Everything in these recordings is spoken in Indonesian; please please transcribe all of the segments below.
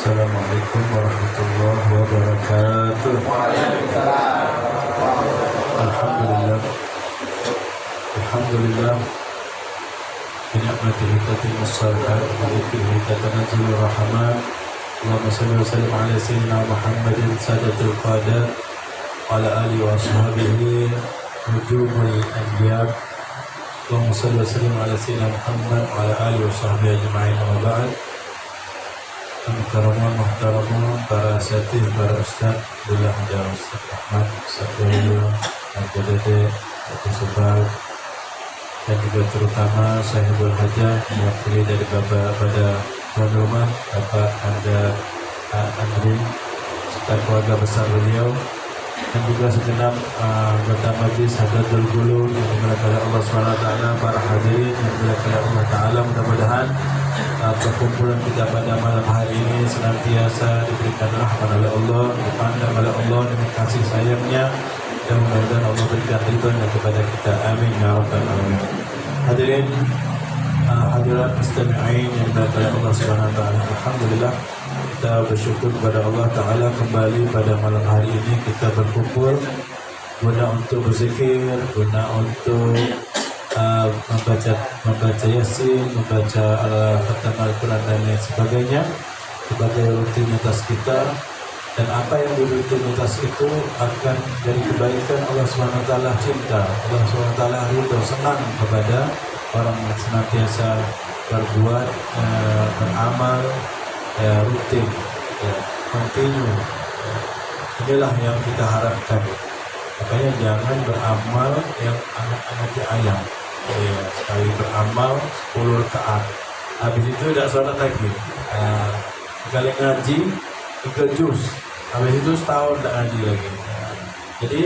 Assalamualaikum warahmatullahi wabarakatuh. Alhamdulillah. Alhamdulillah. Binikmatihi tatimmu shalihat wa bidzikrihi tatanazzalu rahmat. Allahumma shalli wa sallim ala sayyidina Muhammadin sadatul qadat wa ala alihi wa ashabihi nujumul anbiya. Allahumma shalli wa sallim ala sayyidina Muhammad wa ala alihi wa sahbihi ajma'in. Amma ba'd. Muhtaramun, para asatidz, para ustaz, Alhamdulillah ada Ustaz Ahmad, Ustaz Dulu, Ustaz Dede, Ustaz Sebal, dan juga terutama sahibul hajah mewakili dari Bapak pada tuan rumah, Bapak Anda Andri, serta keluarga besar beliau, dan juga segenap anggota majlis Hadatul Qulub yang dimuliakan oleh Allah SWT, para hadirin yang dimuliakan oleh Allah Ta'ala. Mudah-mudahan perkumpulan kita pada malam hari ini senantiasa diberikan rahmat oleh Allah, dipandang oleh Allah dengan kasih sayangnya, dan mudah-mudahan Allah berikan ridhonya kepada kita. Amin ya rabbal alamin. Hadirin, hadirat mustami'in yang dimuliakan oleh Allah Subhanahu wa taala. Alhamdulillah, kita bersyukur kepada Allah Ta'ala kembali pada malam hari ini kita berkumpul guna untuk berzikir, guna untuk membaca Yasin, membaca khatam Al-Quran dan lain sebagainya sebagai rutinitas kita, dan apa yang di rutinitas itu akan jadi kebaikan. Allah SWT cinta, Allah SWT ridho, senang kepada orang yang senantiasa berbuat, beramal, rutin, continue. Inilah yang kita harapkan. Makanya jangan beramal yang anak-anak ayam. Sekali beramal 10 rakaat, habis itu tidak sholat lagi. Sekali ngaji 3 juz, habis itu setahun tidak ngaji lagi. Jadi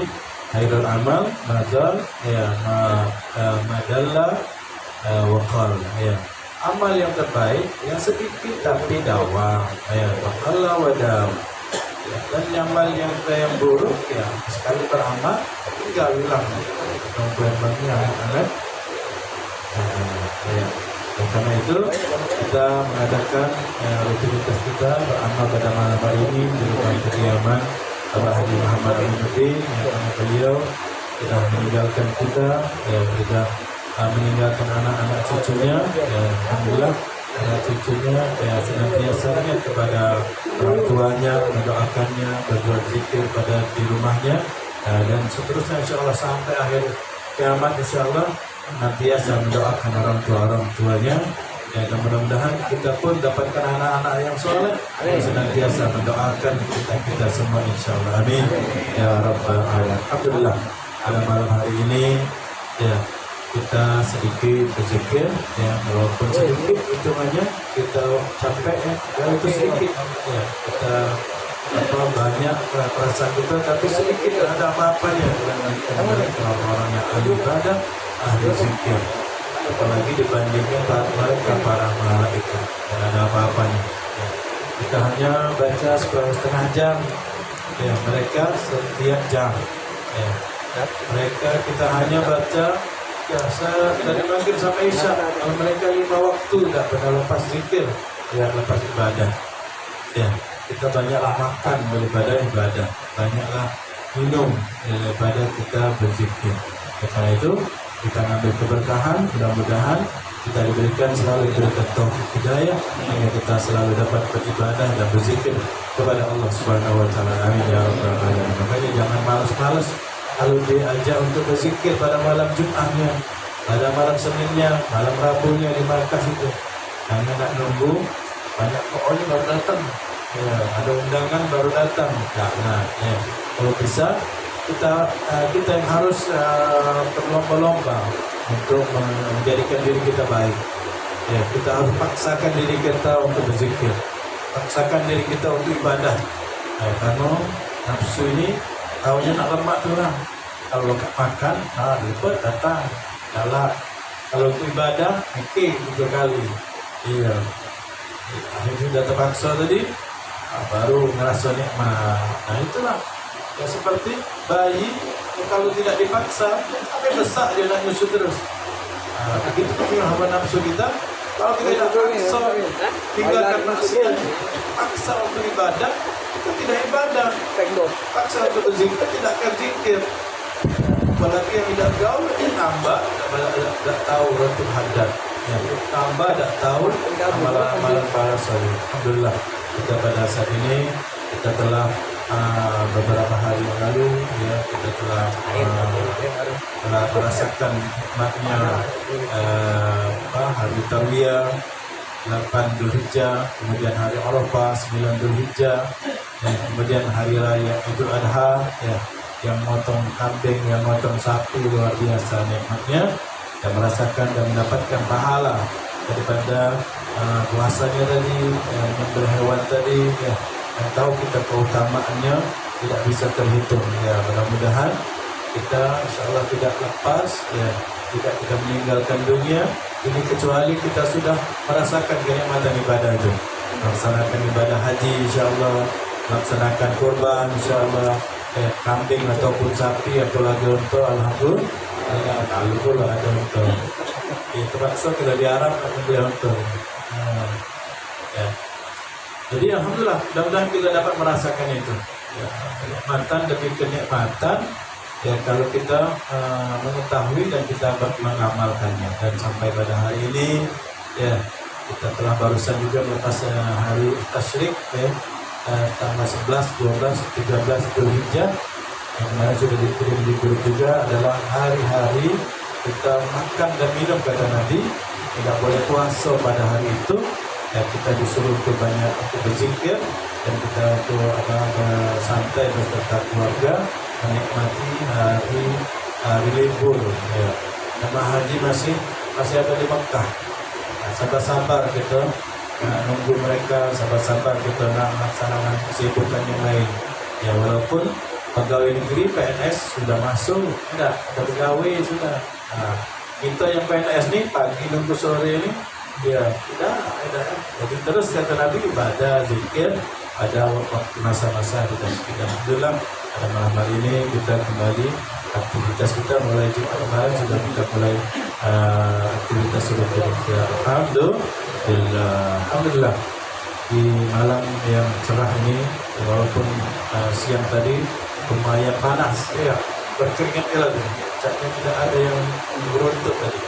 khairul amal madal madalla waqal. Amal yang terbaik yang sedikit tapi dawam. Waqalla wadam. Dan amal yang buruk sekali beramal tinggal hilang. Kemudian anak-anak. Karena itu kita mengadakan rutinitas kita beramal pada malam hari ini di rumah kediaman Bapak Haji Muhammad Al-Mutin, yang beliau sudah meninggalkan kita, sudah meninggalkan anak-anak cucunya. Alhamdulillah, anak cucunya senantiasa ingat kepada orang tuanya, mendoakannya, berbuat zikir pada di rumahnya, dan seterusnya insyaallah sampai akhir kiamat insyaallah nantiasa mendoakan orang tuanya. Dan mudah-mudahan kita pun dapatkan anak-anak yang soleh yang senantiasa mendoakan kita semua insyaallah. Amin ya rabbal alamin. Alhamdulillah, pada malam hari ini kita sedikit berzikir, walaupun sedikit hitungannya kita capek itu sedikit kita banyak perasaan kita, tapi sedikit tidak ada apa-apanya. Orang-orang yang ahli ibadah, ahli zikir, apalagi dibandingkan mereka para malaikat, tidak ada apa-apanya. Kita hanya baca setengah jam, mereka setiap jam. Mereka hanya baca dari maghrib sampai isya. Kalau mereka 5 waktu tidak pernah lepas zikir, lepas ibadah. Kita banyaklah makan daripada ibadah, banyaklah minum daripada kita berzikir. Karena itu kita ambil keberkahan, mudah-mudahan kita selalu diberikan taufik hidayah sehingga kita selalu dapat beribadah dan berzikir kepada Allah Subhanahu wa taala. Amin ya rabbal alamin. Makanya jangan malas-malas kalau diajak untuk berzikir pada malam Jumatnya, pada malam Seninnya, malam Rabunya di markas itu. Jangan nak nunggu banyak pokoknya baru datang. Ada undangan baru datang. Kalau bisa kita yang harus berlomba-lomba untuk menjadikan diri kita baik. Kita harus paksakan diri kita untuk berzikir, paksakan diri kita untuk ibadah. Karena nafsu ini tahunya nak lemak tu lah. Kalau makan, lupa datang, jalan. Kalau untuk ibadah, mikir 3 kali. Akhirnya sudah terpaksa tadi, baru ngerasa nikmat. Itulah seperti bayi yang kalau tidak dipaksa sampai besar dia nak nyusu terus. Begitu juga hawa nafsu kita, Kalau kita tidak paksa tinggalkan maksiat, paksa untuk ibadah, kita tidak ibadah. Paksa untuk berzikir, tidak akan zikir. Apalagi yang tidak gaul, tambah tidak tahu rotib hadat. Ya, tambah tidak tahu amalan-amalan para soleh. Alhamdulillah kita pada saat ini kita telah beberapa hari yang lalu ya kita telah merasakan nikmatnya hari Tarwiyah 8 Dzulhijjah, kemudian hari Arafah 9 Dzulhijjah, dan kemudian hari raya Idul Adha ya, yang motong kambing, yang motong sapi, luar biasa nikmatnya, dan merasakan dan mendapatkan pahala daripada puasanya tadi, menyembelih hewan tadi ya. Dan tahu kita keutamaannya tidak bisa terhitung ya. Mudah-mudahan kita insyaallah tidak lepas ya, tidak kita meninggalkan dunia ini kecuali kita sudah merasakan kenikmatan ibadah itu, melaksanakan ibadah haji insyaallah, melaksanakan kurban insyaallah, kambing ataupun sapi atau lagi unta, alhamdulillah. Kalau pula ada unta ya, terpaksa kita diarah membeli unta ya. Jadi alhamdulillah, mudah-mudahan kita dapat merasakan itu ya, kenikmatan demi kenikmatan ya, kalau kita mengetahui dan kita mengamalkannya. Dan sampai pada hari ini ya, kita telah barusan juga melepas hari tasyrik ya, tanggal 11, 12, 13 Dzulhijjah yang kemarin sudah dikirim di grup juga, adalah hari-hari kita makan dan minum kata Nabi, tidak boleh puasa pada hari itu. Ya, kita disuruh untuk banyak untuk berzikir dan kita untuk bersantai beserta keluarga, menikmati hari libur ya. Jemaah haji masih ada di Mekah. Nah, sabar-sabar kita nunggu mereka, sabar-sabar kita nak melaksanakan kesibukan yang lain ya. Walaupun pegawai negeri PNS sudah masuk, tidak ada pegawai sudah. Nah, kita yang PNS nih pagi nunggu sore ini ya tidak ada. Jadi terus kata Nabi, ibadah zikir ada waktu masa-masa kita sekitar. Alhamdulillah pada malam hari ini kita kembali aktivitas kita, mulai Jumat kemarin sudah kita mulai aktivitas sudah kita. Alhamdulillah di malam yang cerah ini, walaupun siang tadi lumayan panas ya, berkeringat ya lagi. Caknya tidak ada yang beruntuk tadi.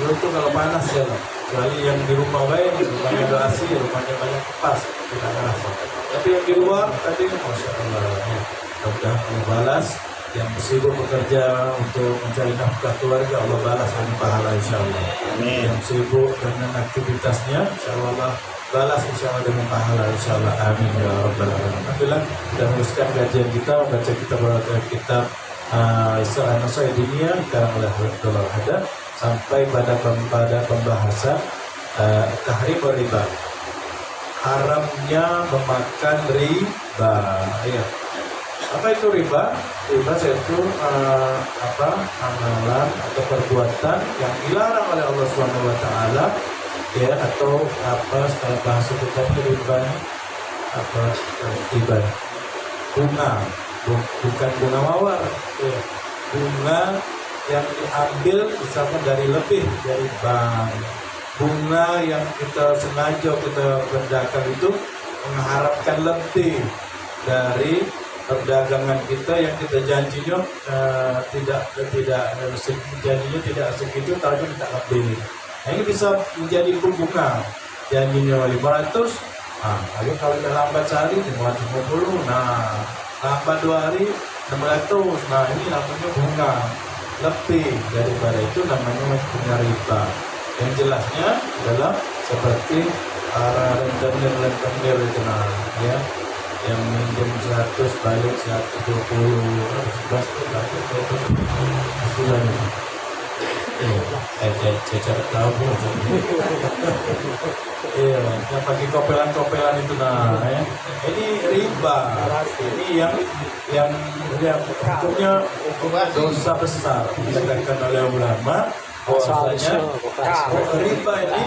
Beruntuk kalau panas ya lah. Kecuali yang di rumah baik, rumahnya ada AC, rumahnya banyak kipas, tidak terasa. Tapi yang di luar tadi, masya Allah, ya. Mudah-mudahan Allah balas yang sibuk bekerja untuk mencari nafkah keluarga, Allah balas dengan pahala insya Allah. Yang sibuk dengan aktivitasnya, insya Allah balas insya Allah dengan pahala insya Allah. Amin ya rabbal alamin. Alhamdulillah kita meneruskan kajian kita, membaca kitab Isra Nasai Dunia karang oleh Abdullah Haddad sampai pada pembahasan tahrim riba, haramnya memakan riba ya. Apa itu riba? Riba yaitu amalan atau perbuatan yang dilarang oleh Allah Subhanahu wa taala ya, atau secara bahasa kita riba riba bunga, bukan bunga mawar ya. Bunga yang diambil misalkan dari lebih dari bank, bunga yang kita sengaja kita bedakan itu mengharapkan lebih dari perdagangan kita yang kita janjinya tidak janjinya tidak segitu tapi kita lebih. Nah, ini bisa menjadi bunga janjinya 500, lalu kalau kita lambat sehari 550, nah lambat 2 hari 600, nah ini namanya bunga lebih daripada itu, namanya bunga riba. Yang jelasnya adalah seperti para rentenir itu ya, yang minjem 100 balik 120, 11 saya tidak tahu pun. Iya, yang pakai kopelan itu ya. Ini riba. Ini yang hukumnya dosa besar dikatakan oleh ulama. Bahwasanya riba ini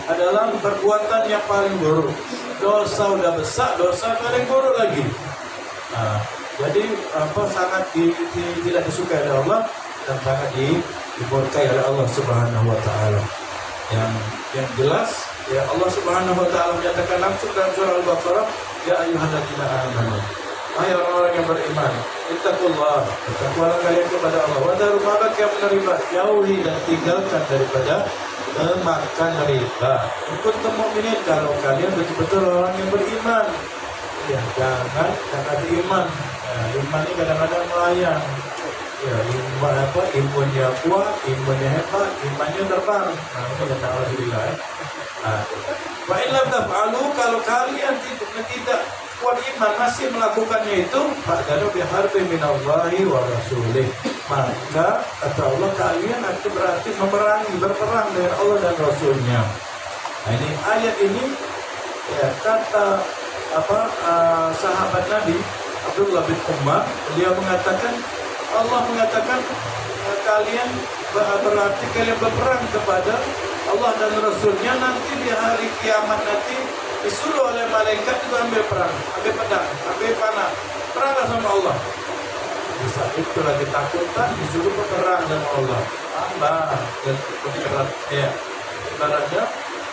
adalah perbuatan yang paling buruk. Dosa udah besar, dosa paling buruk lagi. Nah, jadi sangat tidak disukai oleh Allah dan sangat dimurkai oleh Allah Subhanahu wa taala. yang jelas ya Allah Subhanahu wa taala menyatakan langsung dalam surah Al-Baqarah, ya ayyuhalladzina amanu, hai orang-orang yang beriman, ittaqullah, bertakwalah kalian kepada Allah, wa daru ma baqiya min riba, jauhi dan tinggalkan daripada makan riba. Kuntum mu'minin, kalau kalian betul-betul orang yang beriman. Ya, jangan iman. Iman ini kadang-kadang melayang. Ya, iman imunnya kuat, imunnya hebat, imannya terbang. Nah, ini kata Alhamdulillah. Wa in lam taf'alu, kalau kalian tidak kuat iman masih melakukannya itu, fa'danu biharbi minallahi wa rasulih, maka kata Allah kalian akan berarti berperang dengan Allah dan Rasulnya. Nah, ini ayat ini ya kata sahabat Nabi Abdullah bin Umar, dia mengatakan, Allah mengatakan kalian berarti kalian berperang kepada Allah dan Rasulnya, nanti di hari kiamat nanti disuruh oleh malaikat itu ambil perang, ambil pedang, ambil panah, peranglah sama Allah. Di saat itu lagi takutan disuruh berperang dengan Allah, tambah dan bergerak ya ibaratnya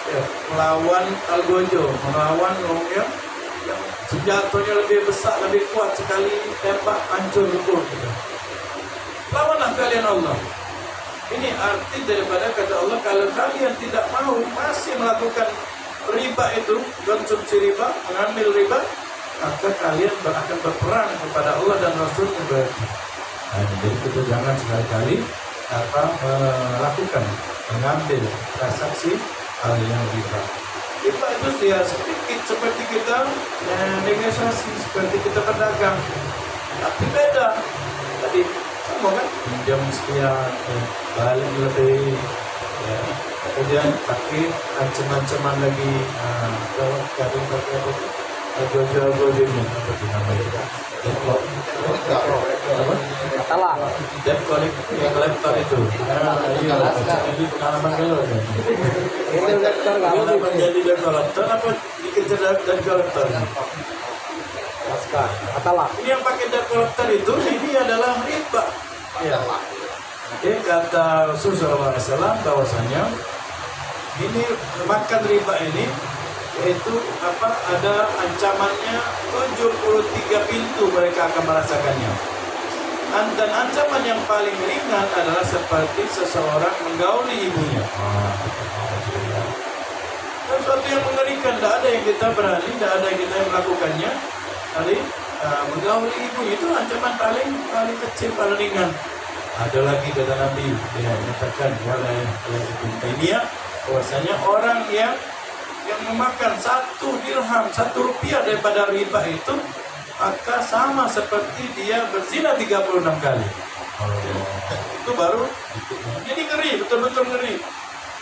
ya, melawan Algojo, melawan orang yang senjatanya lebih besar, lebih kuat sekali, tembak hancur lebur gitu. Lawanlah kalian Allah. Ini arti daripada kata Allah, kalau kalian tidak mau masih melakukan riba itu, konsumsi riba, mengambil riba, maka kalian akan berperang kepada Allah dan Rasulnya berarti. Nah, jadi kita jangan sekali-kali melakukan, mengambil transaksi hal yang riba. Riba itu ya sedikit seperti kita negosiasi, seperti kita berdagang, tapi beda. Tadi sama kan, pinjam sekian, balik lebih, ya. Kemudian pakai ancaman-ancaman lagi, jual-jual ini apa itu namanya? Debt collector itu. Iya, ini pengalaman kalau itu menjadi debt collector apa dikejar debt collector? Ini yang pakai debt collector itu ini adalah riba. Ya. Jadi kata Rasulullah SAW bahwasanya ini makan riba ini yaitu ada ancamannya 73 pintu mereka akan merasakannya. Dan ancaman yang paling ringan adalah seperti seseorang menggauli ibunya. Dan suatu yang mengerikan, tidak ada yang kita berani, tidak ada yang kita melakukannya. Tadi menggauli ibu itu ancaman paling kecil, paling ringan. Ada lagi kata Nabi, dia mengatakan oleh Ibnu Taimiyah bahwasanya orang yang memakan 1 dirham, 1 rupiah daripada riba itu, maka sama seperti dia berzina 36 kali. Itu baru. Jadi ngeri, betul-betul ngeri.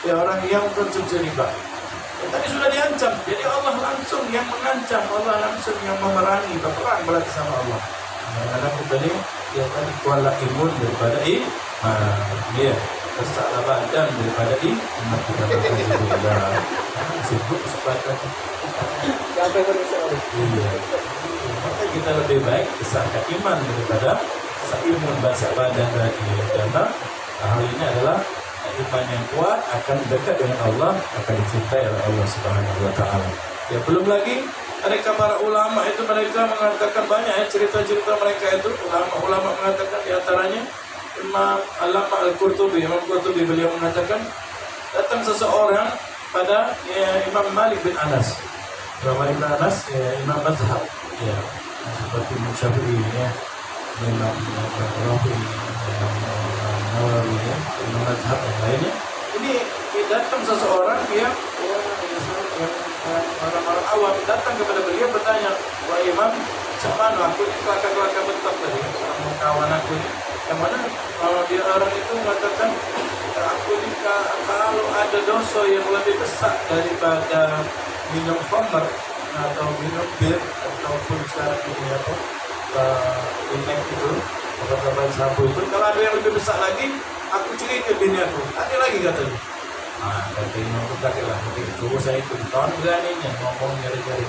Ya, orang yang konsumsi riba. Ya, tadi sudah diancam. Jadi Allah langsung yang mengancam, Allah langsung yang memerangi, berperang berarti sama Allah. Karena kita ini ya tadi kuala imun daripada dia bersalah badan daripada iman kita berkata sibuk sepakat. Iya. Maka kita lebih baik besarkan iman daripada seimun bahasa badan tadi. Karena hal ini adalah iman yang kuat akan dekat dengan Allah, akan dicintai oleh Allah Subhanahu wa taala. Ya, belum lagi mereka para ulama itu mereka mengatakan banyak cerita-cerita mereka itu, ulama mengatakan di antaranya Imam Al-Qurtubi, Imam Qurtubi beliau mengatakan datang seseorang pada Imam Malik bin Anas. Imam Malik bin Anas Imam mazhab ya, seperti Imam Syafi'i ya, Imam Rafi, Imam Nawawi ya, Imam mazhab yang lainnya. Ini datang seseorang yang orang-orang awam datang kepada beliau bertanya, wah Imam, siapa aku ini kelakar-kelakar bentak tadi, sama kawan aku ini, yang mana kalau dia orang itu mengatakan, aku ini kalau ada dosa yang lebih besar daripada minum khamr atau minum bir ataupun sekarang ini inek itu, obat-obat sabu itu, kalau ada yang lebih besar lagi, aku curi ke bini aku, ada lagi katanya. Katanya aku pakai lah, itu saya ikut tahun beraninya ngomong nyari-nyari.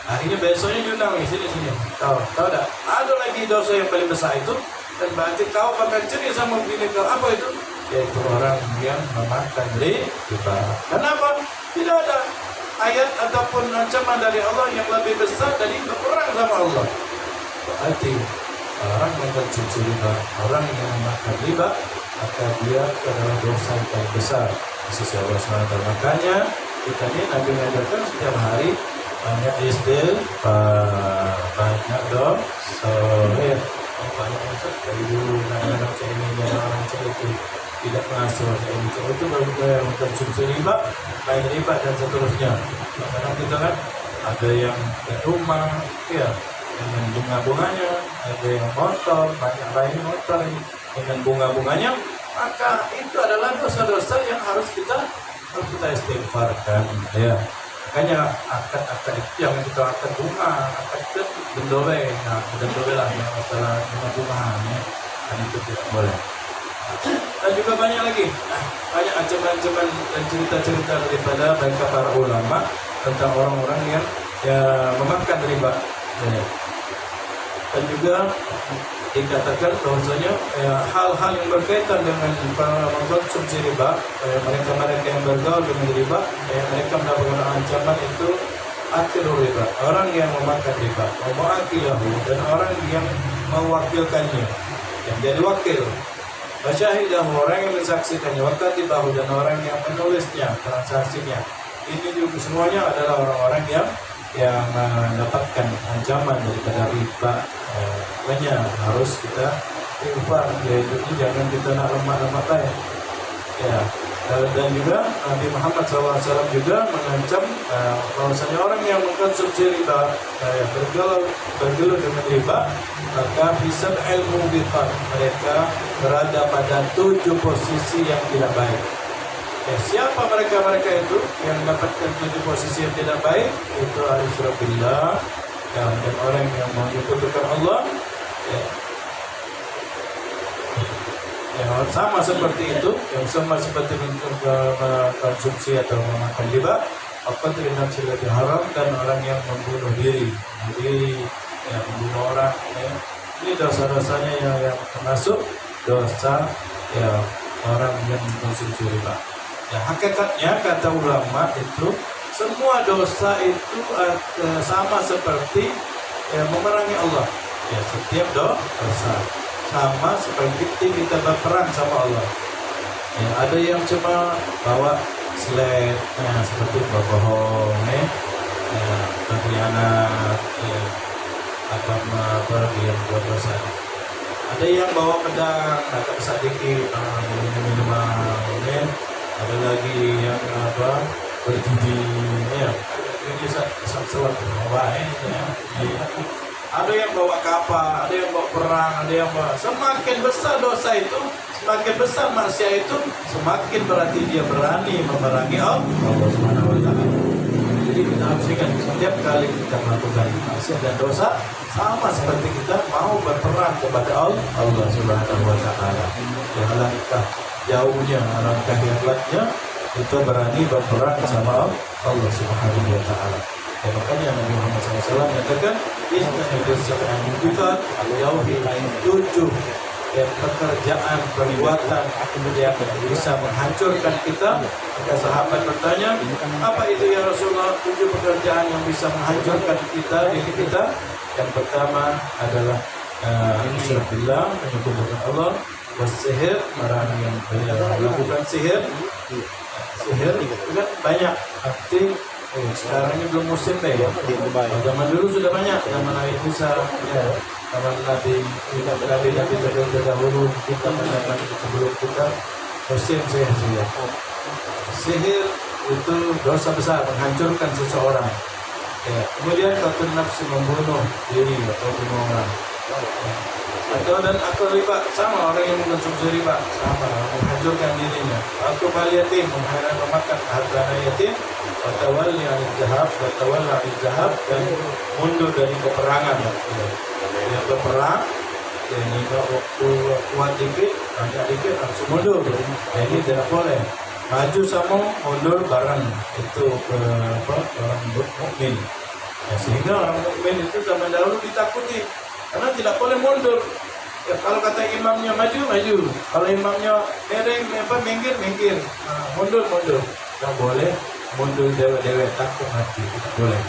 Akhirnya besoknya diundang sini. Tahu tak? Ada lagi dosa yang paling besar itu, dan berarti kau bakal curi sama bini kau. Apa itu? yaitu orang yang memakan riba. Kenapa? Tidak ada ayat ataupun ancaman dari Allah yang lebih besar dari berperang sama Allah. Berarti orang yang mengkonsumsi riba, orang yang memakan riba, maka dia adalah dosa yang paling besar di sisi Allah SWT. Makanya kita ini Nabi mengajarkan setiap hari banyak istighfar, banyak dosa. Banyak dosa dari dulu anak-anak saya ini dan orang saya itu tidak mengasuh saya itu mengkonsumsi riba, main riba dan seterusnya. Karena kita kan ada yang rumah, ya, dengan bunga-bunganya, ada yang motor, banyak lain motor dengan bunga-bunganya, maka itu adalah dosa-dosa yang harus kita istighfarkan, ya. Makanya akad-akad itu yang kita akad bunga, akad itu bendole, nah bendole lah yang masalah bunga-bungaan, ya, dan itu tidak boleh. Dan juga banyak lagi, banyak ancaman-ancaman dan cerita-cerita daripada mereka para ulama tentang orang-orang yang memakan riba. Ya. Dan juga dikatakan bahwasanya hal-hal yang berkaitan dengan mengkonsumsi riba, mereka-mereka yang bergaul dengan riba, mereka mendapatkan ancaman itu akilur riba, orang yang memakan riba, mu'akilahu, dan orang yang mewakilkannya, yang jadi wakil, wasyahidahu, orang yang mensaksikannya, wakatibahu, dan orang yang menulisnya, transaksinya. Ini juga semuanya adalah orang-orang yang mendapatkan ancaman daripada riba. Makanya harus kita istighfar, yaitu jangan kita nak lemah-lemah lain. Ya. Dan juga Nabi Muhammad SAW juga mengancam bahwasanya orang yang mengkonsumsi riba, bergelut dengan riba, maka hisab ilmu biqat, mereka berada pada 7 posisi yang tidak baik. Siapa mereka itu yang mendapatkan 7 posisi yang tidak baik? Itu al-isyrabillah, dan orang yang menyekutukan Allah, yang sama seperti itu, yang sama seperti mengkonsumsi atau memakan riba, aqdri nafsil lati haram, dan orang yang membunuh diri, yang membunuh orang, ya. Ini dosa-dosanya yang termasuk dosa orang yang mengkonsumsi riba. Ya, hakikatnya kata ulama itu semua dosa itu sama seperti memerangi Allah. Ya, setiap dosa sama seperti kita berperang sama Allah. Ya, ada yang cuma bawa slide, seperti berbohong, berkhianat, apa yang buat dosa. Ada yang bawa pedang, agak sedikit, minuman, ada lagi yang berjudi, ya, ini selat, ada yang bawa kapal, ada yang bawa perang, ada yang bawa. Semakin besar dosa itu, semakin besar maksiat itu, semakin berarti dia berani memerangi Allah Subhanahu Wa Taala. Jadi kita harus ingat, setiap kali kita melakukan maksiat dan dosa, sama seperti kita mau berperang kepada Allah Subhanahu Wa Taala. Alangkah jauhnya, alangkah hebatnya kita berani berperang sama Allah Subhanahu Wa Taala. Ya, makanya Nabi Muhammad SAW menyatakan, kita jauhi 7 pekerjaan, perbuatan yang bisa menghancurkan kita. Maka sahabat bertanya, apa itu ya Rasulullah 7 pekerjaan yang bisa menghancurkan kita, diri kita? Yang pertama adalah isyrak billah, menyekutukan Allah, wasihir, orang yang melakukan sihir itu kan banyak, arti sekarang ini belum musim deh. Zaman dulu sudah banyak, zaman Nabi Musa, ya, zaman Nabi terdahulu, kita mendapat sebelum kita musim sihir. Sihir itu dosa besar, menghancurkan seseorang. Ya. Kemudian qatlun nafsi, membunuh diri atau bunuh orang. Dan akal riba, sama orang yang mengkonsumsi riba, sama menghancurkan dirinya. Atau mal yatim, memakan harta yatim, watawalli 'anil zahab, dan mundur dari peperangan. Yang berperang, ini waktu kuat dikit, banyak dikit langsung mundur. Ini tidak boleh. Maju sama mundur bareng, itu orang mukmin. Ya, sehingga orang mukmin itu zaman dahulu ditakuti karena tidak boleh mundur. Ya, kalau kata imamnya maju, maju. Kalau imamnya minggir. Mundur. Tidak boleh mundur dewek takut mati. Tidak boleh.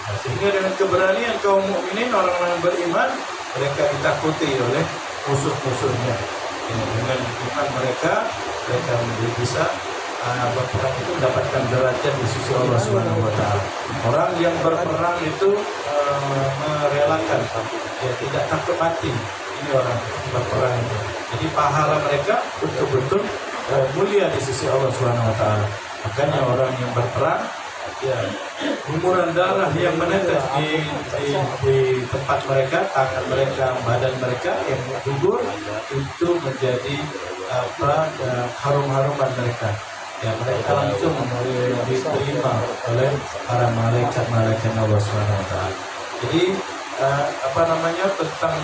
Nah, sehingga dengan keberanian kaum mukminin, orang-orang beriman, mereka ditakuti oleh musuh-musuhnya. Dengan iman mereka menjadi bisa berperang itu mendapatkan derajat di sisi Allah Subhanahu wa taala. Orang yang berperang itu merelakan, ya, tidak takut mati. Ini orang berperang itu. Jadi pahala mereka betul-betul mulia di sisi Allah Subhanahu wa taala. Makanya orang yang berperang, ya, gumpalan darah yang menetes di tempat mereka, tangan mereka, badan mereka yang gugur itu menjadi harum-haruman mereka. Ya, mereka langsung diterima oleh para malaikat Allah Subhanahu wa taala. Jadi tentang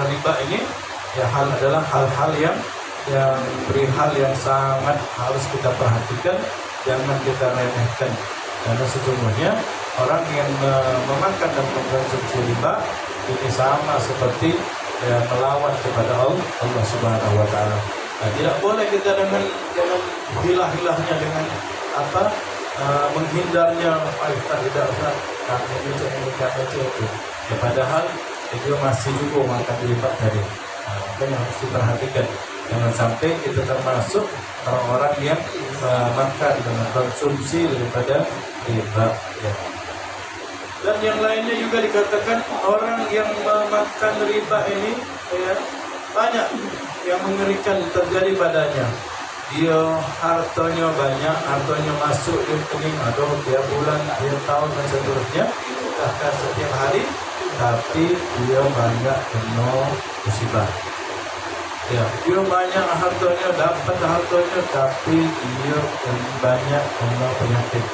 riba ini, ya, adalah hal-hal yang perihal yang sangat harus kita perhatikan, jangan kita remehkan. Karena sesungguhnya orang yang memakan dan mengkonsumsi riba ini sama seperti melawan kepada Allah Subhanahu wa taala. Nah, tidak boleh kita dengan hilah-hilahnya, dengan menghindarnya, tidak usah ini itu. Ya, padahal itu masih juga makan riba tadi. Nah, makanya harus diperhatikan. Jangan sampai kita termasuk orang-orang yang makan dengan konsumsi daripada riba. Ya. Dan yang lainnya juga dikatakan orang yang memakan riba ini, ya, banyak yang mengerikan terjadi padanya. Dia hartanya banyak, hartanya masuk di rekening atau tiap bulan, tiap tahun dan seterusnya, bahkan setiap hari, tapi dia banyak kena musibah. Ya, dia banyak hartanya, dapat hartanya, tapi dia banyak kena penyakit.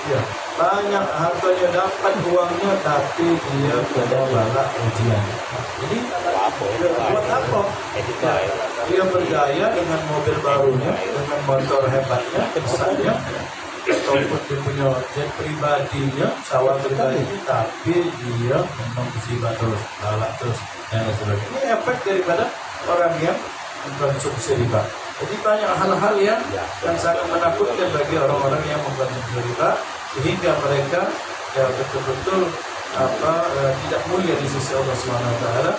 Ya, banyak hartanya, dapat uangnya, tapi dia kena bala ujian. Jadi buat apa? Dia bergaya dengan mobil barunya, dengan motor hebatnya, misalnya, ataupun dia punya jet pribadinya, sawah pribadinya, tapi dia memang musibah terus, galak terus, dan sebagainya. Ini efek daripada orang yang mengkonsumsi riba. Jadi banyak hal-hal yang sangat menakutkan bagi orang-orang yang mengkonsumsi riba, sehingga mereka betul-betul tidak mulia di sisi Allah Subhanahu wa taala,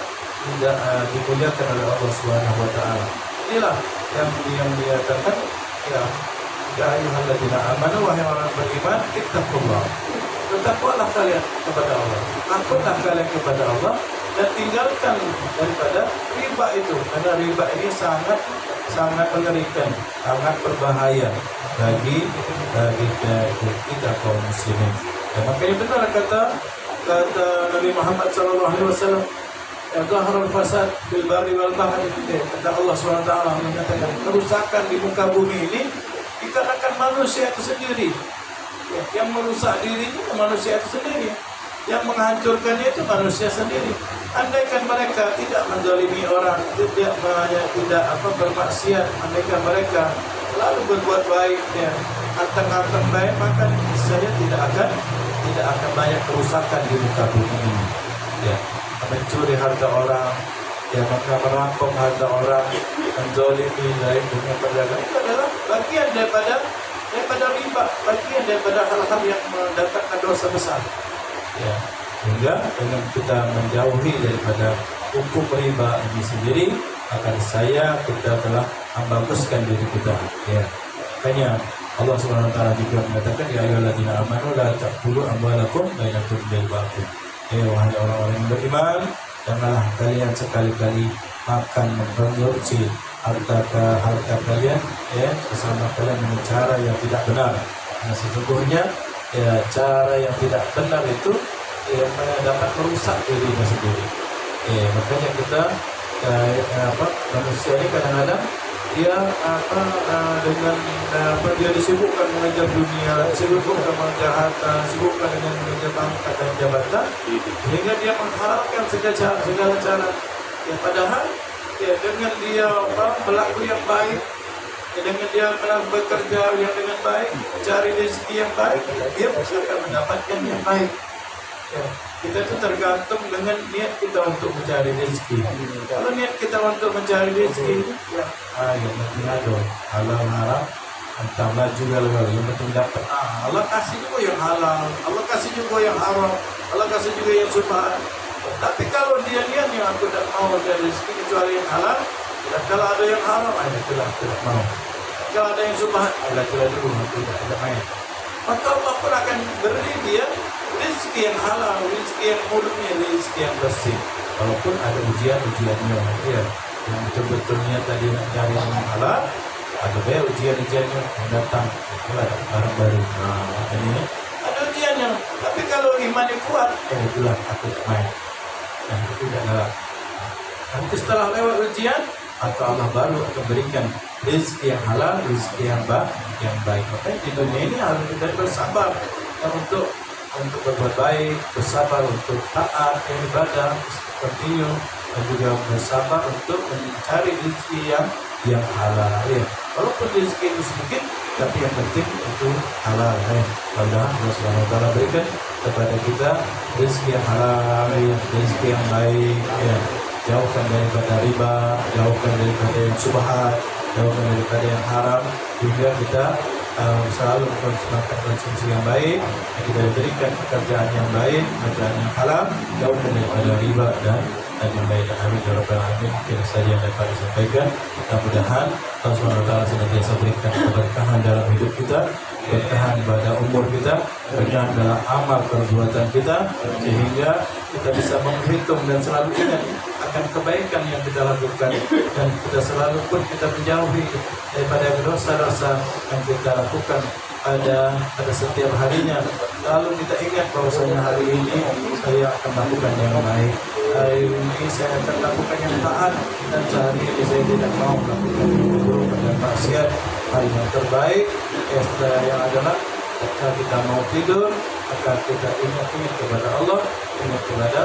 tidak dimuliakan oleh Allah Subhanahu wa taala. Inilah yang dikatakan, ya ayyuhalladzina amanu, wahai orang beriman, ittaqullah. Bertakwalah kalian kepada Allah. Takutlah kalian kepada Allah dan tinggalkan daripada riba itu, karena riba ini sangat mengerikan, sangat berbahaya bagi kita kaum muslimin. Ya, makanya benar kata Nabi Muhammad SAW, Zaharul fasad bil barri wal bahri. Kata Allah SWT mengatakan, kerusakan di muka bumi ini dikarenakan manusia itu sendiri. Ya, yang merusak dirinya manusia itu sendiri, yang menghancurkannya itu manusia sendiri. Andaikan mereka tidak menzalimi orang, tidak bermaksiat, andaikan mereka selalu berbuat baik, ya, anteng-anteng baik, maka saya tidak akan banyak kerusakan di muka bumi ini. Ya, mencuri harta orang, ya, maka merampok harta orang, menzalimi lain dengan perdagangan, itu adalah bagian daripada riba, bagian daripada hal-hal yang mendatangkan dosa besar. Ya, sehingga dengan kita menjauhi daripada hukum riba ini sendiri, akan kita telah membaguskan diri kita. Ya, makanya Allah Subhanahu wa taala juga mengatakan, ya ayyuhalladzina amanu la ta'kulu amwalakum bainakum bil batil. Wahai orang-orang yang beriman, janganlah kalian sekali-kali makan mengkonsumsi harta kalian, ya, bersama kalian dengan cara yang tidak benar. Karena sesungguhnya, ya, cara yang tidak benar itu dapat merusak dirinya sendiri. Makanya kita manusia ini kadang-kadang dia dia disibukkan mengejar dunia, disibukkan mengejar harta, disibukkan dengan mengejar pangkat dan jabatan, sehingga dia mengharapkan segala cara. Ya, padahal, ya, dengan dia berlaku yang baik, ya, dengan dia bekerja yang dengan baik, cari rezeki yang baik, dia pasti akan mendapatkan yang baik. Ya, kita itu tergantung dengan niat kita untuk mencari rezeki. Kalau niat kita untuk mencari rezeki, ya, yang penting ada halal haram, entahlah juga legal, yang penting dapat. Allah kasih juga yang halal, Allah kasih juga yang haram, Allah kasih juga yang subhan. Tapi kalau dia niatnya aku tidak mau mencari rezeki kecuali yang halal, dan kalau ada yang haram, tidak mau. Kalau ada yang subhan, tidak dulu, tidak main. Maka Allah pun akan beri dia rezeki yang halal, rezeki yang murni, rezeki yang bersih. Walaupun ada ujian-ujiannya, ya, yang betul-betulnya tadi nak cari yang halal, ada banyak ujian-ujiannya yang datang. Itulah barang baru. Ini ada ujiannya. Tapi kalau imannya kuat, itulah aku main. Dan itu adalah. Nanti setelah lewat ujian, maka Allah baru akan berikan rezeki yang halal, rezeki yang baik. Makanya di dunia ini harus kita bersabar untuk berbuat baik, bersabar untuk taat, ibadah, continue, dan juga bersabar untuk mencari rezeki yang halal. Ya. Walaupun rezeki itu sedikit, tapi yang penting itu halal. Mudah-mudahan Allah Subhanahu wa Ta'ala berikan kepada kita rezeki yang halal, rezeki yang baik. Ya. Jauhkan daripada riba, jauhkan daripada yang subhat, jauhkan daripada yang haram, hingga kita selalu konsumsi yang baik, kita diberikan pekerjaan yang baik, pekerjaan yang halal, jauhkan daripada riba dan yang baik. Amin ya rabbal alamin. Itu saja yang dapat disampaikan. Mudah-mudahan Allah SWT senantiasa berikan keberkahan dalam hidup kita, berkahan pada umur kita, berkahan dalam amal perbuatan kita, sehingga kita bisa menghitung dan selalu ingat akan kebaikan yang kita lakukan, dan kita selalu pun kita menjauhi daripada dosa-dosa yang kita lakukan pada setiap harinya. Lalu kita ingat bahwasanya hari ini saya akan lakukan yang baik, hari ini saya akan lakukan yang taat, dan sehari ini saya tidak mau melakukan yang buruk dan maksiat. Hal yang terbaik yang adalah ketika kita mau tidur, maka kita ingat kepada Allah, ingat kepada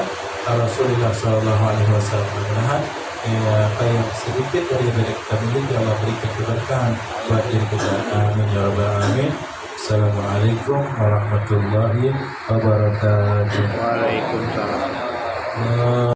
Rasulullah SAW. Mudah-mudahan apa yang sedikit daripada kita miliki Allah berikan keberkahan buat diri kita. Amin ya rabbal alamin. Assalamualaikum warahmatullahi wabarakatuh. Waalaikumsalam.